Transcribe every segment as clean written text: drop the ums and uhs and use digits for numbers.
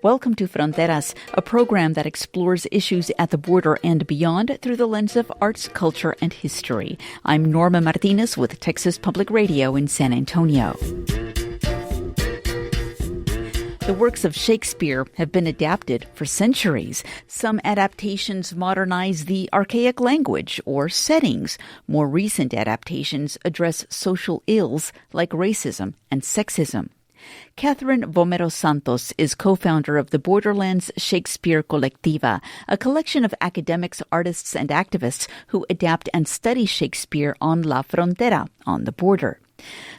Welcome to Fronteras, a program that explores issues at the border and beyond through the lens of arts, culture, and history. I'm Norma Martinez with Texas Public Radio in San Antonio. The works of Shakespeare have been adapted for centuries. Some adaptations modernize the archaic language or settings. More recent adaptations address social ills like racism and sexism. Catherine Vomero Santos is co-founder of the Borderlands Shakespeare Colectiva, a collection of academics, artists, and activists who adapt and study Shakespeare on La Frontera, on the border.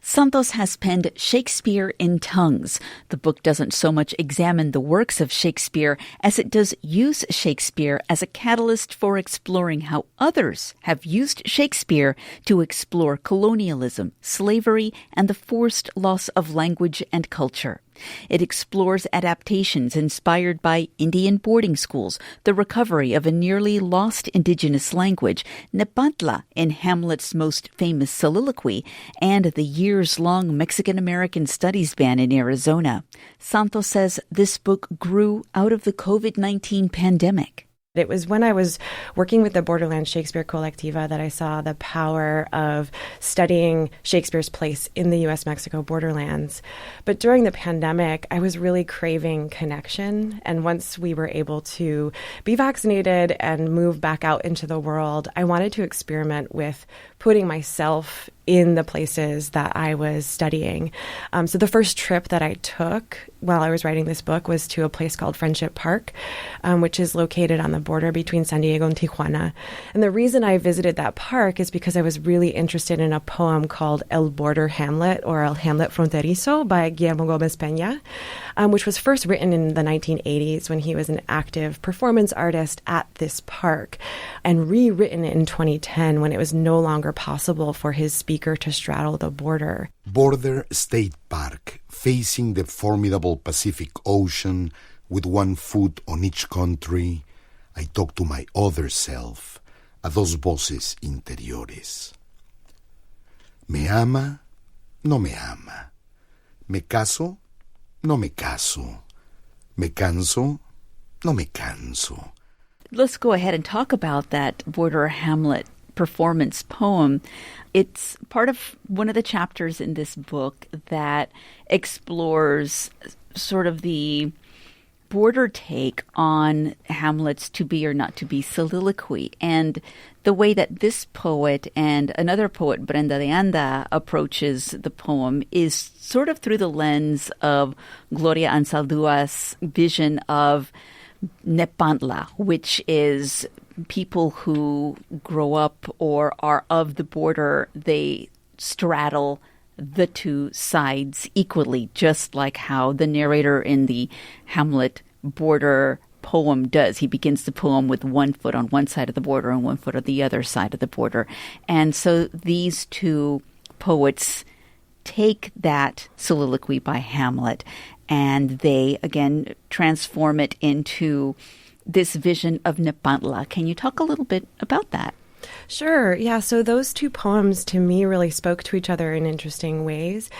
Santos has penned Shakespeare in Tongues. The book doesn't so much examine the works of Shakespeare as it does use Shakespeare as a catalyst for exploring how others have used Shakespeare to explore colonialism, slavery, and the forced loss of language and culture. It explores adaptations inspired by Indian boarding schools, the recovery of a nearly lost indigenous language, Nepantla in Hamlet's most famous soliloquy, and the years-long Mexican-American studies ban in Arizona. Santos says this book grew out of the COVID-19 pandemic. It was when I was working with the Borderlands Shakespeare Colectiva that I saw the power of studying Shakespeare's place in the U.S.-Mexico borderlands. But during the pandemic, I was really craving connection. And once we were able to be vaccinated and move back out into the world, I wanted to experiment with putting myself in the places that I was studying. So the first trip that I took while I was writing this book was to a place called Friendship Park, which is located on the border between San Diego and Tijuana. And the reason I visited that park is because I was really interested in a poem called El Border Hamlet, or El Hamlet Fronterizo by Guillermo Gómez Peña, which was first written in the 1980s when he was an active performance artist at this park, and rewritten in 2010 when it was no longer possible for his speaker to straddle the border. Border State Park, facing the formidable Pacific Ocean, with one foot on each country, I talk to my other self, a dos voces interiores. Me ama, no me ama. Me caso, no me caso. Me canso, no me canso. Let's go ahead and talk about that Border Hamlet performance poem. It's part of one of the chapters in this book that explores sort of the border take on Hamlet's to be or not to be soliloquy, and the way that this poet and another poet, Brenda de Anda, approaches the poem is sort of through the lens of Gloria Anzaldua's vision of Nepantla, which is people who grow up or are of the border. They straddle the two sides equally, just like how the narrator in the Hamlet border poem does. He begins the poem with one foot on one side of the border and one foot on the other side of the border. And so these two poets take that soliloquy by Hamlet and they, again, transform it into this vision of Nepantla. Can you talk a little bit about that? Sure. Yeah. So those two poems to me really spoke to each other in interesting ways.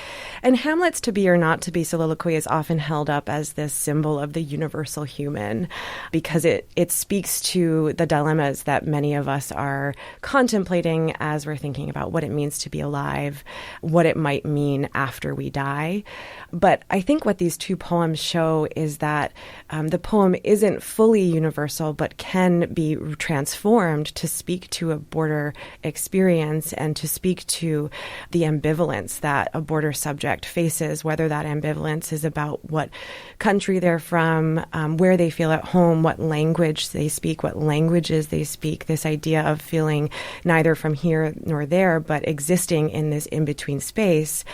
And Hamlet's to be or not to be soliloquy is often held up as this symbol of the universal human because it speaks to the dilemmas that many of us are contemplating as we're thinking about what it means to be alive, what it might mean after we die. But I think what these two poems show is that the poem isn't fully universal, but can be transformed to speak to a border experience and to speak to the ambivalence that a border subject faces, whether that ambivalence is about what country they're from, where they feel at home, what language they speak, what languages they speak, this idea of feeling neither from here nor there, but existing in this in-between space.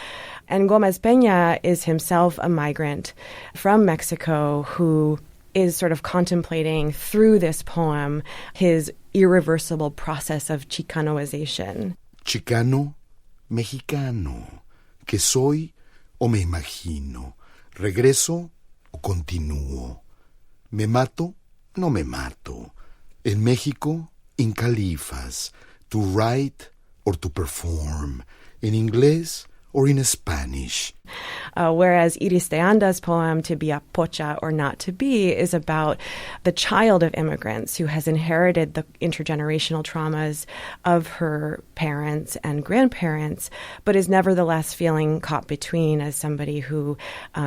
And Gómez Peña is himself a migrant from Mexico who is sort of contemplating through this poem his irreversible process of chicanoization. Chicano, mexicano, que soy o me imagino, regreso o continúo, me mato, no me mato, en México, in Califas, to write or to perform, in inglés or in Spanish. Whereas Iris de Anda's poem, To Be a Pocha or Not to Be, is about the child of immigrants who has inherited the intergenerational traumas of her parents and grandparents, but is nevertheless feeling caught between as somebody who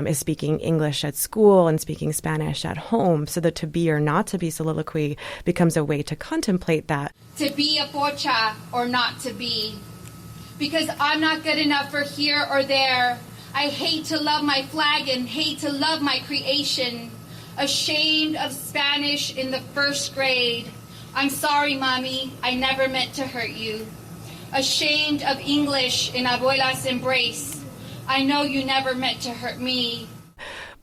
is speaking English at school and speaking Spanish at home. So the to be or not to be soliloquy becomes a way to contemplate that. To be a pocha or not to be. Because I'm not good enough for here or there. I hate to love my flag and hate to love my creation. Ashamed of Spanish in the first grade. I'm sorry, Mommy, I never meant to hurt you. Ashamed of English in Abuela's embrace. I know you never meant to hurt me.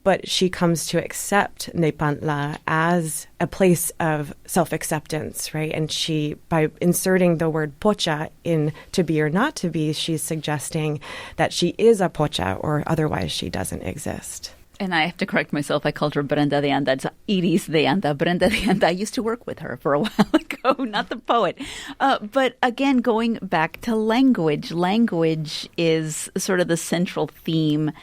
But she comes to accept Nepantla as a place of self-acceptance, right? And she, by inserting the word pocha in to be or not to be, she's suggesting that she is a pocha, or otherwise she doesn't exist. And I have to correct myself. I called her Brenda de Anda. It's Iris de Anda. Brenda de Anda. I used to work with her for a while ago, not the poet. But again, going back to language, language is sort of the central theme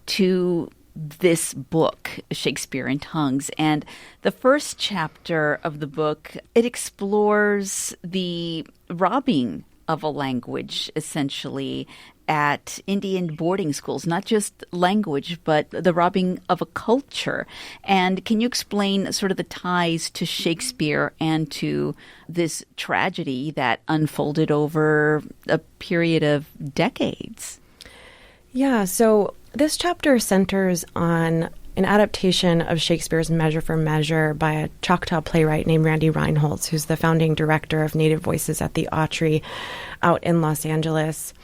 to this book, Shakespeare in Tongues. And the first chapter of the book, it explores the robbing of a language, essentially, at Indian boarding schools, not just language, but the robbing of a culture. And can you explain sort of the ties to Shakespeare and to this tragedy that unfolded over a period of decades? Yeah, so this chapter centers on an adaptation of Shakespeare's Measure for Measure by a Choctaw playwright named Randy Reinholds, who's the founding director of Native Voices at the Autry out in Los Angeles.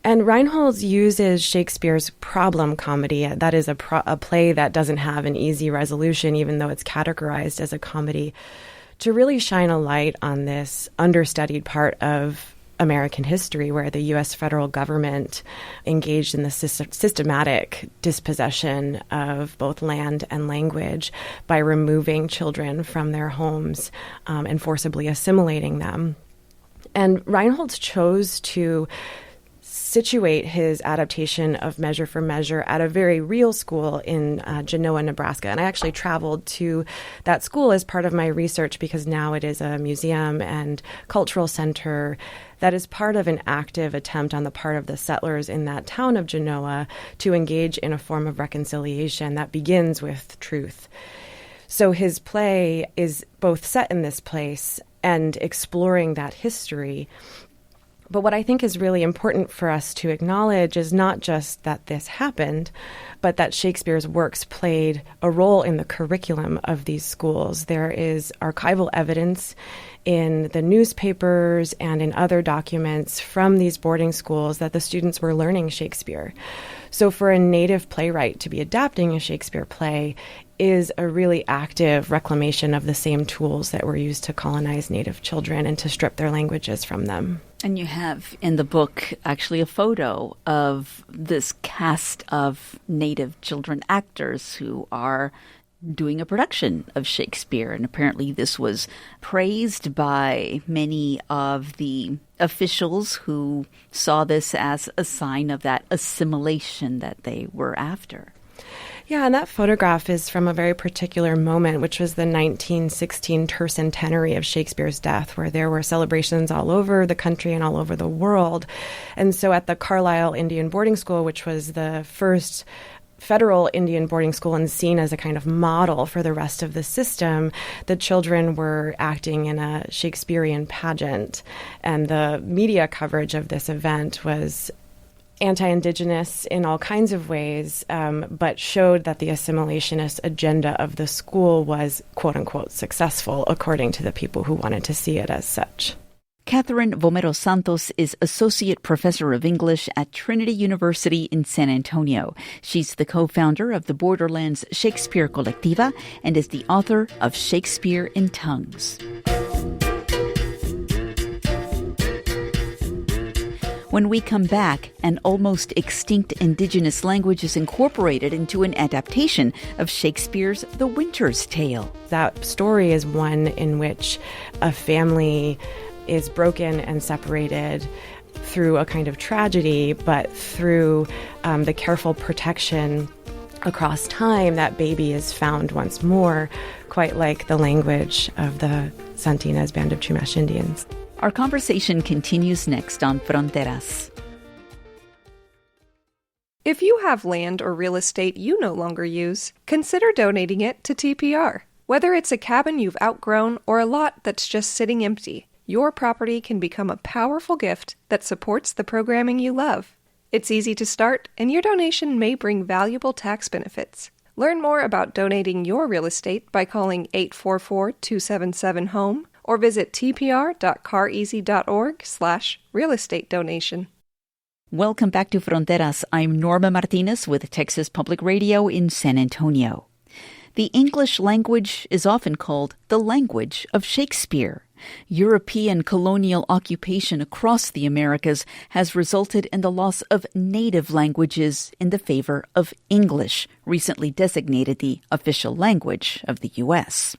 And Reinholds uses Shakespeare's problem comedy, that is a play that doesn't have an easy resolution, even though it's categorized as a comedy, to really shine a light on this understudied part of American history where the U.S. federal government engaged in the systematic dispossession of both land and language by removing children from their homes and forcibly assimilating them. And Reinholds chose to situate his adaptation of Measure for Measure at a very real school in Genoa, Nebraska. And I actually traveled to that school as part of my research because now it is a museum and cultural center that is part of an active attempt on the part of the settlers in that town of Genoa to engage in a form of reconciliation that begins with truth. So his play is both set in this place and exploring that history. But what I think is really important for us to acknowledge is not just that this happened, but that Shakespeare's works played a role in the curriculum of these schools. There is archival evidence in the newspapers and in other documents from these boarding schools that the students were learning Shakespeare. So for a native playwright to be adapting a Shakespeare play is a really active reclamation of the same tools that were used to colonize native children and to strip their languages from them. And you have in the book actually a photo of this cast of native children actors who are doing a production of Shakespeare. And apparently this was praised by many of the officials who saw this as a sign of that assimilation that they were after. Yeah, and that photograph is from a very particular moment, which was the 1916 tercentenary of Shakespeare's death, where there were celebrations all over the country and all over the world. And so at the Carlisle Indian Boarding School, which was the first federal Indian boarding school and seen as a kind of model for the rest of the system, the children were acting in a Shakespearean pageant. And the media coverage of this event was anti-Indigenous in all kinds of ways, but showed that the assimilationist agenda of the school was, quote-unquote, successful, according to the people who wanted to see it as such. Catherine Vomero Santos is Associate Professor of English at Trinity University in San Antonio. She's the co-founder of the Borderlands Shakespeare Colectiva and is the author of Shakespeare in Tongues. When we come back, an almost extinct indigenous language is incorporated into an adaptation of Shakespeare's The Winter's Tale. That story is one in which a family is broken and separated, through a kind of tragedy, but through the careful protection across time, that baby is found once more, quite like the language of the Santinas Band of Chumash Indians. Our conversation continues next on Fronteras. If you have land or real estate you no longer use, consider donating it to TPR. Whether it's a cabin you've outgrown or a lot that's just sitting empty, your property can become a powerful gift that supports the programming you love. It's easy to start, and your donation may bring valuable tax benefits. Learn more about donating your real estate by calling 844-277-HOME or visit tpr.careasy.org/real estate donation. Welcome back to Fronteras. I'm Norma Martinez with Texas Public Radio in San Antonio. The English language is often called the language of Shakespeare. European colonial occupation across the Americas has resulted in the loss of native languages in the favor of English, recently designated the official language of the U.S.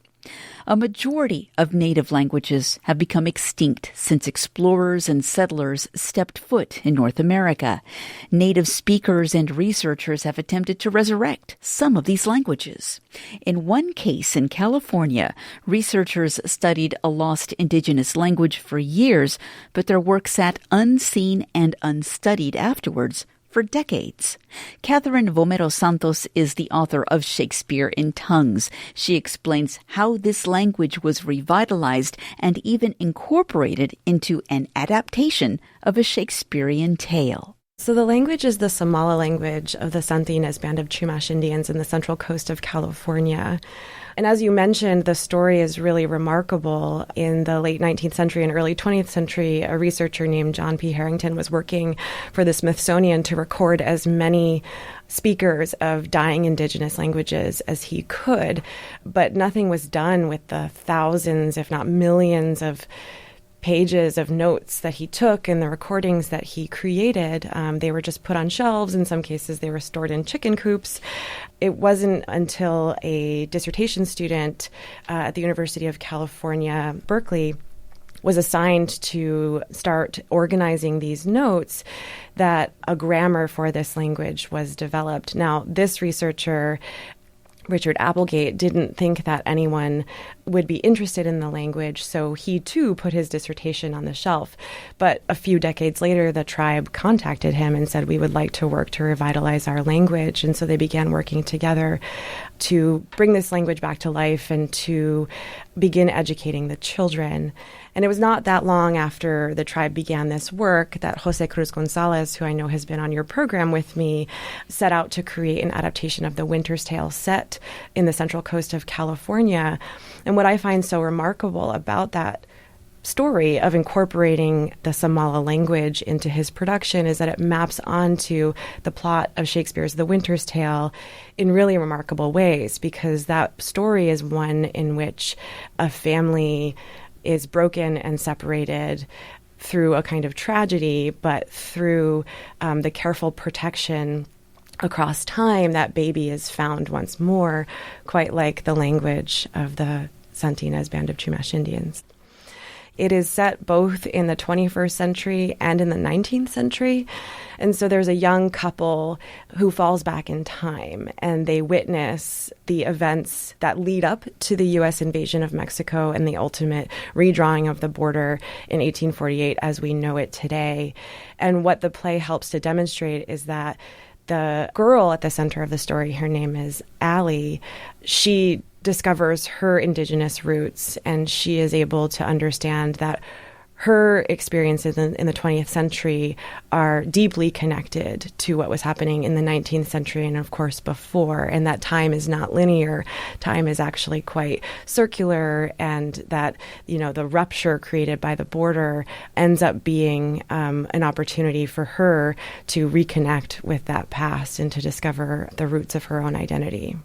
A majority of native languages have become extinct since explorers and settlers stepped foot in North America. Native speakers and researchers have attempted to resurrect some of these languages. In one case in California, researchers studied a lost indigenous language for years, but their work sat unseen and unstudied afterwards for decades. Catherine Vomero Santos is the author of Shakespeare in Tongues. She explains how this language was revitalized and even incorporated into an adaptation of a Shakespearean tale. So the language is the Samala language of the Santinas Band of Chumash Indians in the central coast of California. And as you mentioned, the story is really remarkable. In the late 19th century and early 20th century, a researcher named John P. Harrington was working for the Smithsonian to record as many speakers of dying indigenous languages as he could. But nothing was done with the thousands, if not millions, of pages of notes that he took and the recordings that he created. They were just put on shelves. In some cases, they were stored in chicken coops. It wasn't until a dissertation student at the University of California, Berkeley, was assigned to start organizing these notes that a grammar for this language was developed. Now, this researcher, Richard Applegate, didn't think that anyone would be interested in the language, so he too put his dissertation on the shelf. But a few decades later, the tribe contacted him and said, we would like to work to revitalize our language. And so they began working together to bring this language back to life and to begin educating the children. And it was not that long after the tribe began this work that Jose Cruz Gonzalez, who I know has been on your program with me, set out to create an adaptation of The Winter's Tale set in the central coast of California. And what I find so remarkable about that story of incorporating the Samala language into his production is that it maps onto the plot of Shakespeare's The Winter's Tale in really remarkable ways, because that story is one in which a family is broken and separated through a kind of tragedy, but through the careful protection across time, that baby is found once more, quite like the language of the Santinas Band of Chumash Indians. It is set both in the 21st century and in the 19th century. And so there's a young couple who falls back in time, and they witness the events that lead up to the U.S. invasion of Mexico and the ultimate redrawing of the border in 1848 as we know it today. And what the play helps to demonstrate is that the girl at the center of the story, her name is Allie, she discovers her indigenous roots, and she is able to understand that her experiences in the 20th century are deeply connected to what was happening in the 19th century and, of course, before, and that time is not linear. Time is actually quite circular, and that, you know, the rupture created by the border ends up being an opportunity for her to reconnect with that past and to discover the roots of her own identity.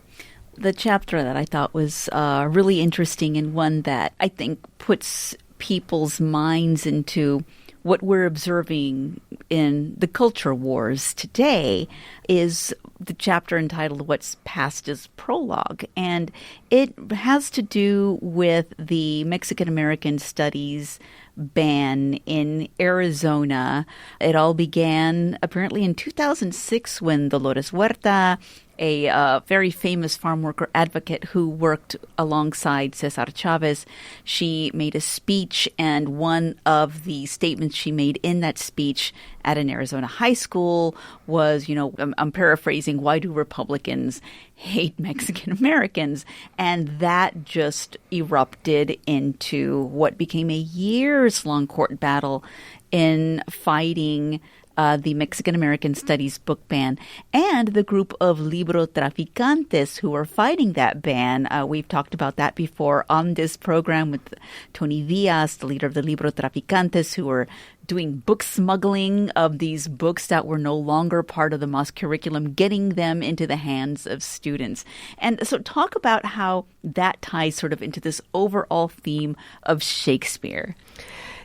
The chapter that I thought was really interesting, and one that I think puts people's minds into what we're observing in the culture wars today, is the chapter entitled What's Past is Prologue. And it has to do with the Mexican-American studies ban in Arizona. It all began apparently in 2006 when Dolores Huerta, a very famous farm worker advocate who worked alongside Cesar Chavez, she made a speech, and one of the statements she made in that speech at an Arizona high school was, I'm paraphrasing, why do Republicans hate Mexican Americans? And that just erupted into what became a years-long court battle in fighting the Mexican-American Studies book ban, and the group of libro traficantes who are fighting that ban. We've talked about that before on this program with Tony Diaz, the leader of the libro traficantes, who are doing book smuggling of these books that were no longer part of the MAS curriculum, getting them into the hands of students. And so talk about how that ties sort of into this overall theme of Shakespeare.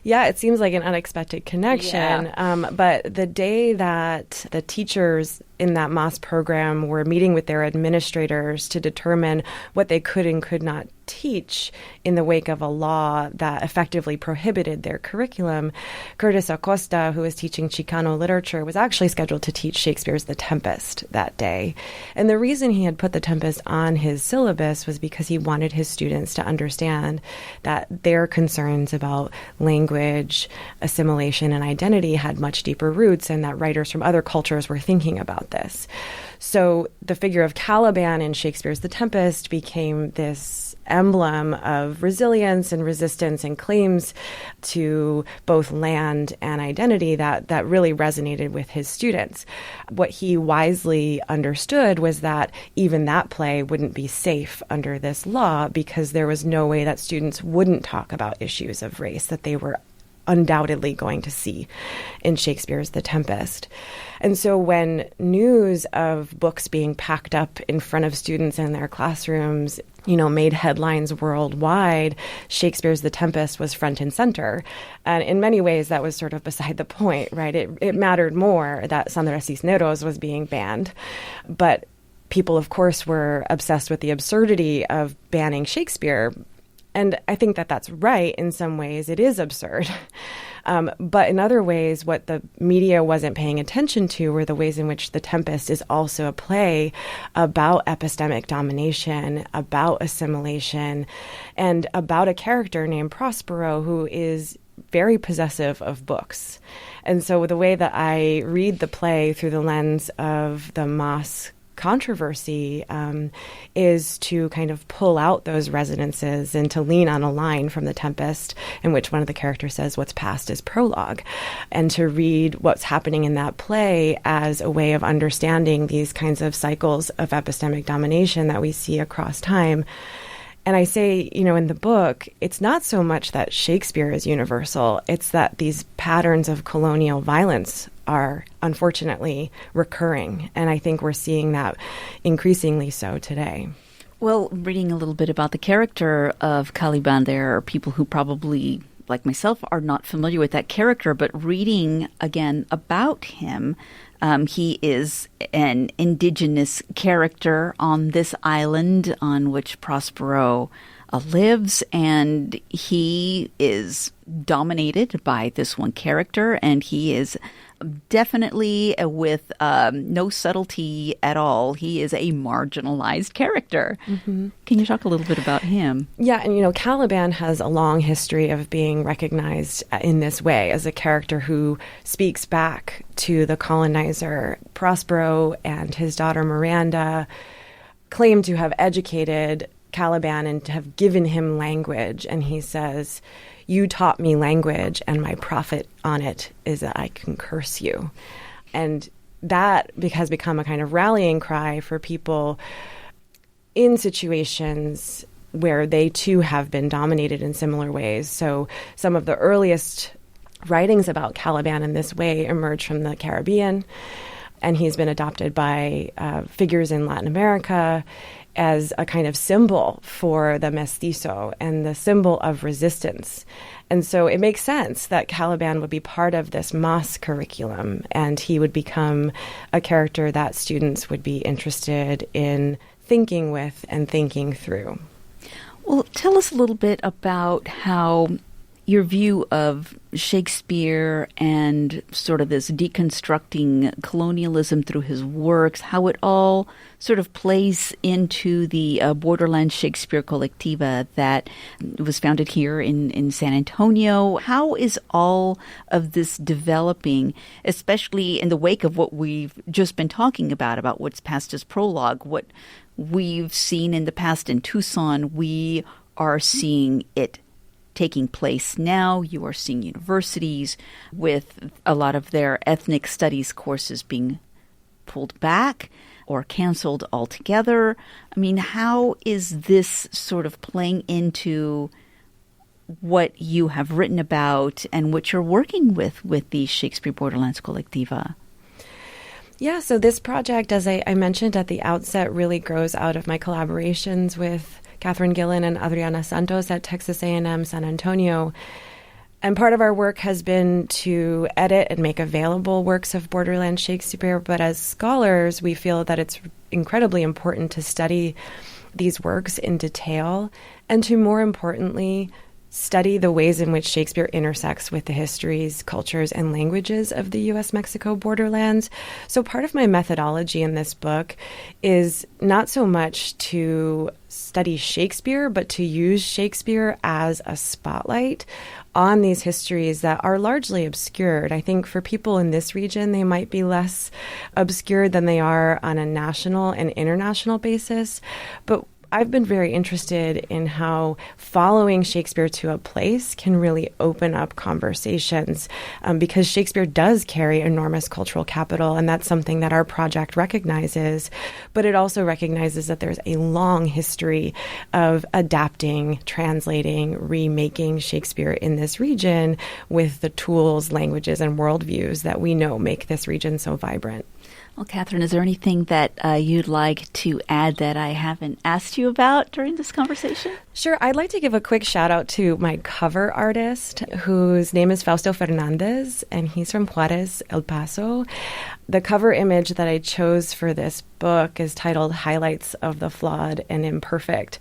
Yeah, it seems like an unexpected connection. Yeah. But the day that the teachers in that MAS program were meeting with their administrators to determine what they could and could not teach in the wake of a law that effectively prohibited their curriculum, Curtis Acosta, who was teaching Chicano literature, was actually scheduled to teach Shakespeare's The Tempest that day. And the reason he had put The Tempest on his syllabus was because he wanted his students to understand that their concerns about language, assimilation, and identity had much deeper roots, and that writers from other cultures were thinking about this. So the figure of Caliban in Shakespeare's The Tempest became this emblem of resilience and resistance and claims to both land and identity that really resonated with his students. What he wisely understood was that even that play wouldn't be safe under this law because there was no way that students wouldn't talk about issues of race that they were undoubtedly going to see in Shakespeare's The Tempest. And so when news of books being packed up in front of students in their classrooms, made headlines worldwide, Shakespeare's The Tempest was front and center. And in many ways, that was sort of beside the point, right? It mattered more that Sandra Cisneros was being banned. But people, of course, were obsessed with the absurdity of banning Shakespeare. And I think that that's right. In some ways, it is absurd. But in other ways, what the media wasn't paying attention to were the ways in which The Tempest is also a play about epistemic domination, about assimilation, and about a character named Prospero who is very possessive of books. And so the way that I read the play through the lens of the MAS controversy is to kind of pull out those resonances and to lean on a line from The Tempest in which one of the characters says what's past is prologue, and to read what's happening in that play as a way of understanding these kinds of cycles of epistemic domination that we see across time. And I say, in the book, it's not so much that Shakespeare is universal, it's that these patterns of colonial violence are unfortunately recurring. And I think we're seeing that increasingly so today. Well, reading a little bit about the character of Caliban, there are people who probably, like myself, are not familiar with that character, but reading again about him, he is an indigenous character on this island on which Prospero lives, and he is dominated by this one character, and he is definitely, with no subtlety at all, he is a marginalized character. Mm-hmm. Can you talk a little bit about him? Yeah, and Caliban has a long history of being recognized in this way as a character who speaks back to the colonizer. Prospero and his daughter Miranda claim to have educated Caliban and to have given him language, and he says, "You taught me language, and my profit on it is that I can curse you." And that has become a kind of rallying cry for people in situations where they too have been dominated in similar ways. So some of the earliest writings about Caliban in this way emerge from the Caribbean, and he's been adopted by figures in Latin America as a kind of symbol for the mestizo and the symbol of resistance. And so it makes sense that Caliban would be part of this MAS curriculum, and he would become a character that students would be interested in thinking with and thinking through. Well, tell us a little bit about how your view of Shakespeare and sort of this deconstructing colonialism through his works, how it all sort of plays into the Borderlands Shakespeare Colectiva that was founded here in San Antonio. How is all of this developing, especially in the wake of what we've just been talking about what's past as prologue, what we've seen in the past in Tucson? We are seeing it taking place now. You are seeing universities with a lot of their ethnic studies courses being pulled back or canceled altogether. I mean, how is this sort of playing into what you have written about and what you're working with the Shakespeare Borderlands Colectiva? Yeah, so this project, as I mentioned at the outset, really grows out of my collaborations with Catherine Gillen and Adriana Santos at Texas A&M San Antonio. And part of our work has been to edit and make available works of Borderlands Shakespeare. But as scholars, we feel that it's incredibly important to study these works in detail and to, more importantly, study the ways in which Shakespeare intersects with the histories, cultures, and languages of the U.S.-Mexico borderlands. So part of my methodology in this book is not so much to study Shakespeare, but to use Shakespeare as a spotlight on these histories that are largely obscured. I think for people in this region, they might be less obscured than they are on a national and international basis. But I've been very interested in how following Shakespeare to a place can really open up conversations because Shakespeare does carry enormous cultural capital, and that's something that our project recognizes. But it also recognizes that there's a long history of adapting, translating, remaking Shakespeare in this region with the tools, languages, and worldviews that we know make this region so vibrant. Well, Catherine, is there anything that you'd like to add that I haven't asked you about during this conversation? Sure. I'd like to give a quick shout out to my cover artist, whose name is Fausto Fernandez, and he's from Juarez, El Paso. The cover image that I chose for this book is titled Highlights of the Flawed and Imperfect.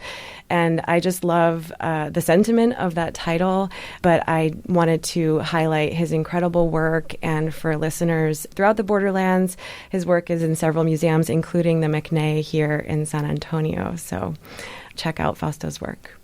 And I just love the sentiment of that title, but I wanted to highlight his incredible work. And for listeners throughout the Borderlands, his work is in several museums, including the McNay here in San Antonio. So check out Fausto's work.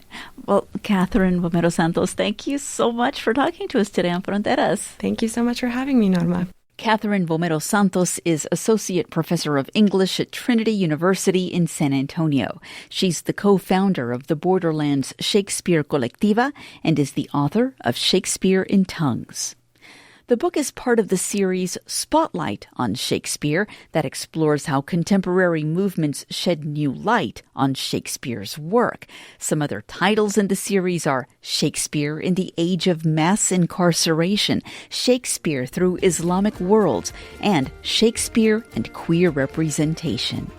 Well, Catherine Vomero Santos, thank you so much for talking to us today on Fronteras. Thank you so much for having me, Norma. Catherine Vomero Santos is Associate Professor of English at Trinity University in San Antonio. She's the co-founder of the Borderlands Shakespeare Colectiva and is the author of Shakespeare in Tongues. The book is part of the series Spotlight on Shakespeare that explores how contemporary movements shed new light on Shakespeare's work. Some other titles in the series are Shakespeare in the Age of Mass Incarceration, Shakespeare Through Islamic Worlds, and Shakespeare and Queer Representation.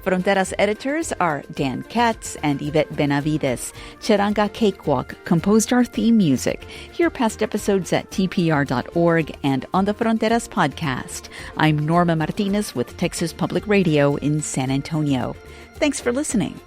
Fronteras editors are Dan Katz and Yvette Benavides. Charanga Cakewalk composed our theme music. Hear past episodes at tpr.org and on the Fronteras podcast. I'm Norma Martinez with Texas Public Radio in San Antonio. Thanks for listening.